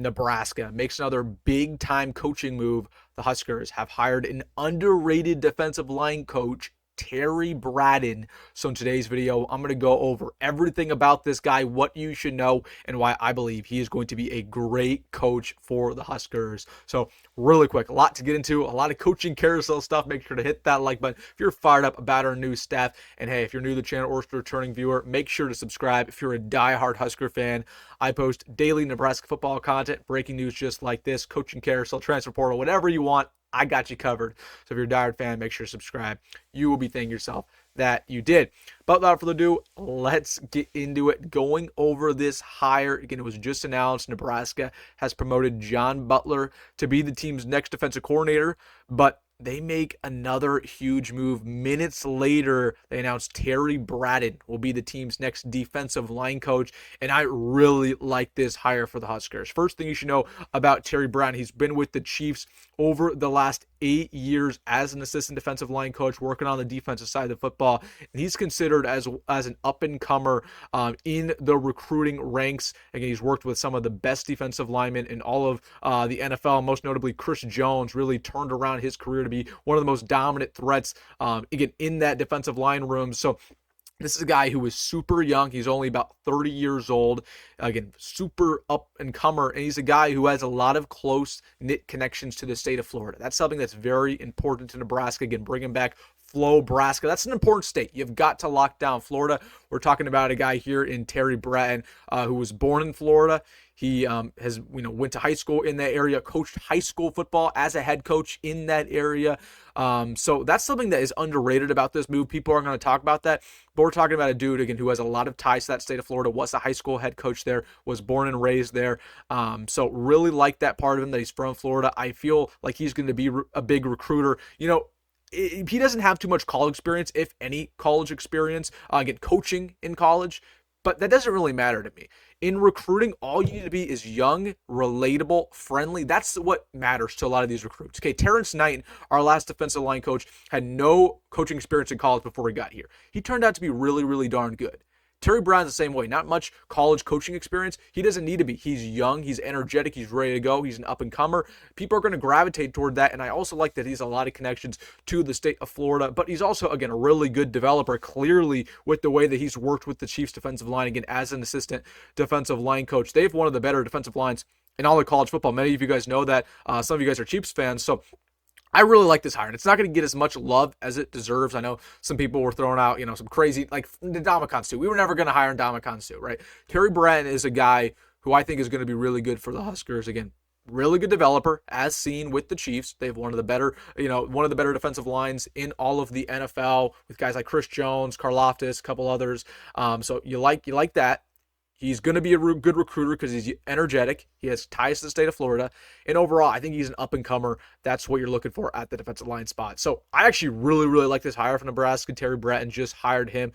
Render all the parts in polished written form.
Nebraska makes another big-time coaching move. The Huskers have hired an underrated defensive line coach, Terry Bradden. So in today's video, I'm going to go over everything about this guy, what you should know, and why I believe he is going to be a great coach for the Huskers. So really quick, a lot to get into, a lot of coaching carousel stuff. Make sure to hit that like button if you're fired up about our new staff. And hey, if you're new to the channel or a returning viewer, make sure to subscribe. If you're a diehard Husker fan, I post daily Nebraska football content, breaking news just like this, coaching carousel, transfer portal, whatever you want, I got you covered. So if you're a diehard fan, make sure to subscribe. You will be thanking yourself that you did. But without further ado, let's get into it. Going over this hire. Again, it was just announced Nebraska has promoted John Butler to be the team's next defensive coordinator, but they make another huge move. Minutes later, they announced Terry Bradden will be the team's next defensive line coach, and I really like this hire for the Huskers. First thing you should know about Terry Bradden, he's been with the Chiefs over the last 8 years as an assistant defensive line coach, working on the defensive side of the football. And he's considered as an up-and-comer in the recruiting ranks. Again, he's worked with some of the best defensive linemen in all of the NFL, most notably Chris Jones, really turned around his career to be one of the most dominant threats, again, in that defensive line room. So this is a guy who is super young. He's only about 30 years old. Again, super up-and-comer, and he's a guy who has a lot of close-knit connections to the state of Florida. That's something that's very important to Nebraska. Again, bringing back Nebraska. That's an important state. You've got to lock down Florida. We're talking about a guy here in Terry Bradden who was born in Florida. He has went to high school in that area, coached high school football as a head coach in that area. So that's something that is underrated about this move. People aren't going to talk about that, but we're talking about a dude, again, who has a lot of ties to that state of Florida, was a high school head coach there, was born and raised there. So really like that part of him, that he's from Florida. I feel like he's going to be a big recruiter. He doesn't have too much college experience, if any college experience, again, coaching in college, but that doesn't really matter to me. In recruiting, all you need to be is young, relatable, friendly. That's what matters to a lot of these recruits. Okay, Terrence Knight, our last defensive line coach, had no coaching experience in college before he got here. He turned out to be really, really darn good. Terry Bradden's the same way. Not much college coaching experience. He doesn't need to be. He's young. He's energetic. He's ready to go. He's an up-and-comer. People are going to gravitate toward that, and I also like that he has a lot of connections to the state of Florida, but he's also, again, a really good developer, clearly, with the way that he's worked with the Chiefs defensive line, again, as an assistant defensive line coach. They have one of the better defensive lines in all of college football. Many of you guys know that. Some of you guys are Chiefs fans, so I really like this hire, and it's not going to get as much love as it deserves. I know some people were throwing out, some crazy, like Ndamukong Suh. We were never going to hire Ndamukong Suh, right? Terry Bradden is a guy who I think is going to be really good for the Huskers. Again, really good developer, as seen with the Chiefs. They have one of the better defensive lines in all of the NFL, with guys like Chris Jones, Karlaftis, a couple others. So you like that. He's going to be a good recruiter because he's energetic. He has ties to the state of Florida. And overall, I think he's an up-and-comer. That's what you're looking for at the defensive line spot. So I actually really, really like this hire from Nebraska. Terry Bradden just hired him.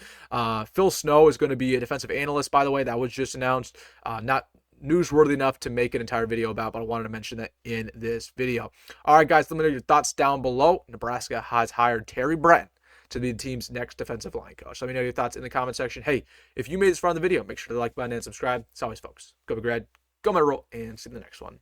Phil Snow is going to be a defensive analyst, by the way. That was just announced. Not newsworthy enough to make an entire video about, but I wanted to mention that in this video. All right, guys, let me know your thoughts down below. Nebraska has hired Terry Bradden to be the team's next defensive line coach. Let me know your thoughts in the comment section. Hey, if you made this far in the video, make sure to like button and subscribe. As always, folks, go Big Red, go Rhule, and see you in the next one.